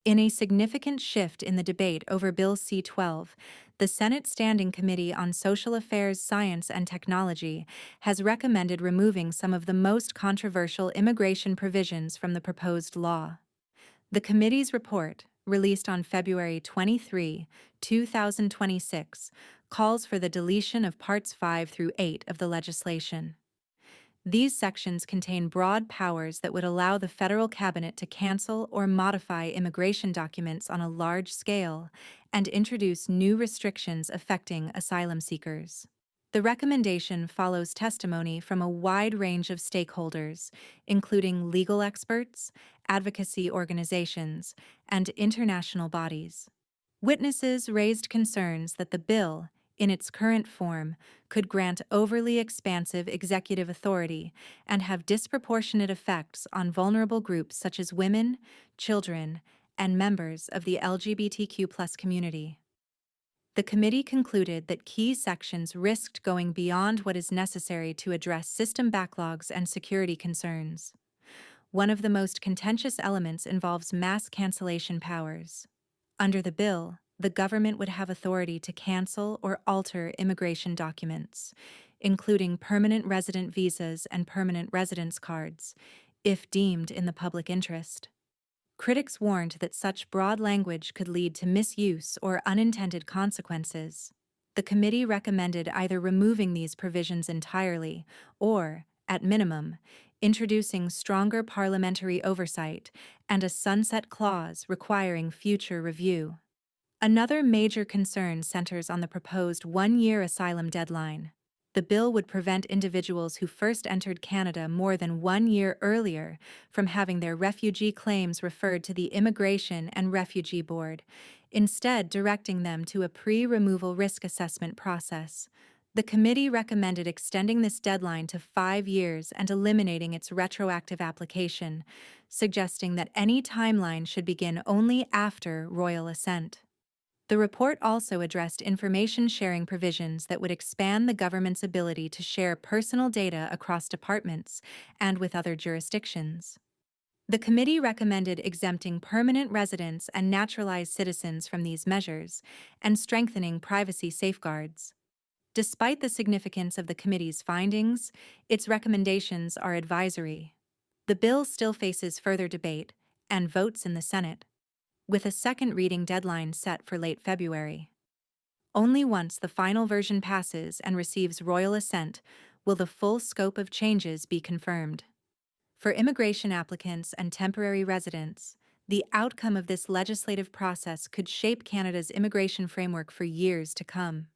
In a significant shift in the debate over Bill C-12, the Senate Standing Committee on Social Affairs, Science, and Technology has recommended removing some of the most controversial immigration provisions from the proposed law. The committee's report, released on February 23, 2026, calls for the deletion of Parts 5 through 8 of the legislation. These sections contain broad powers that would allow the federal cabinet to cancel or modify immigration documents on a large scale and introduce new restrictions affecting asylum seekers. The recommendation follows testimony from a wide range of stakeholders, including legal experts, advocacy organizations, and international bodies. Witnesses raised concerns that the bill, in its current form, could grant overly expansive executive authority and have disproportionate effects on vulnerable groups such as women, children, and members of the LGBTQ+ community. The committee concluded that key sections risked going beyond what is necessary to address system backlogs and security concerns. One of the most contentious elements involves mass cancellation powers. Under the bill, the government would have authority to cancel or alter immigration documents, including permanent resident visas and permanent residence cards, if deemed in the public interest. Critics warned that such broad language could lead to misuse or unintended consequences. The committee recommended either removing these provisions entirely or, at minimum, introducing stronger parliamentary oversight and a sunset clause requiring future review. Another major concern centers on the proposed one-year asylum deadline. The bill would prevent individuals who first entered Canada more than 1 year earlier from having their refugee claims referred to the Immigration and Refugee Board, instead directing them to a pre-removal risk assessment process. The committee recommended extending this deadline to 5 years and eliminating its retroactive application, suggesting that any timeline should begin only after royal assent. The report also addressed information sharing provisions that would expand the government's ability to share personal data across departments and with other jurisdictions. The committee recommended exempting permanent residents and naturalized citizens from these measures and strengthening privacy safeguards. Despite the significance of the committee's findings, its recommendations are advisory. The bill still faces further debate and votes in the Senate, with a second reading deadline set for late February. Only once the final version passes and receives royal assent will the full scope of changes be confirmed. For immigration applicants and temporary residents, the outcome of this legislative process could shape Canada's immigration framework for years to come.